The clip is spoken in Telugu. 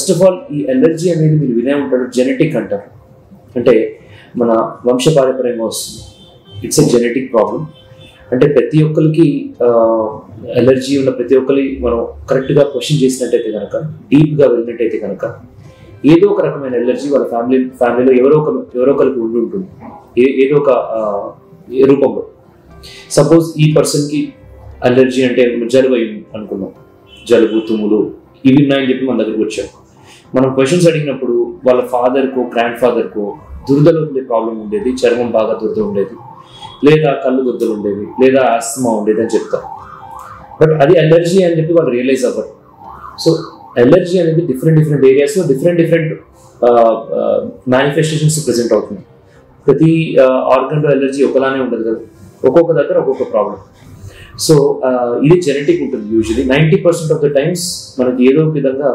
ఫస్ట్ ఆఫ్ ఆల్ ఈ ఎలర్జీ అనేది మీరు వినే ఉంటారు, జెనెటిక్ అంటారు. అంటే మన వంశపారంపర్యంగా వస్తుంది. It's a genetic problem. అంటే ప్రతి ఒక్కరికి ఎలర్జీ ఉన్న ప్రతి ఒక్కరి మనం కరెక్ట్గా క్వశ్చన్ చేసినట్టయితే కనుక, డీప్గా వెళ్ళినట్టయితే కనుక ఏదో ఒక రకమైన ఎలర్జీ వాళ్ళ ఫ్యామిలీలో ఎవరో ఒకరికి ఉండి ఉంటుంది, ఏదో ఒక రూపంలో. సపోజ్ ఈ పర్సన్కి అలర్జీ అంటే జలుబు అయ్యి అనుకున్నాం, జలుబు తుమ్ములు ఇవి ఉన్నాయని చెప్పి మన దగ్గరకు వచ్చాం. మనం క్వశ్చన్స్ అడిగినప్పుడు వాళ్ళ ఫాదర్కో గ్రాండ్ ఫాదర్కో దురదలో ఉండే ప్రాబ్లం ఉండేది, చర్మం బాగా దురద ఉండేది, లేదా కళ్ళు దురదలు ఉండేవి, లేదా ఆస్తమా ఉండేది అని చెప్తారు. బట్ అది అలర్జీ అని చెప్పి వాళ్ళు రియలైజ్ అవ్వరు. సో అలర్జీ అనేది డిఫరెంట్ ఏరియాస్లో డిఫరెంట్ మేనిఫెస్టేషన్స్ ప్రెజెంట్ అవుతుంది. ప్రతి ఆర్గన్లో ఎలర్జీ ఒకలానే ఉండదు కదా, ఒక్కొక్క దగ్గర ఒక్కొక్క ప్రాబ్లం. సో ఇది జెనెటిక్ ఉంటుంది. యూజువలీ 90% ఆఫ్ ద టైమ్స్ మనకి ఏదో ఒక విధంగా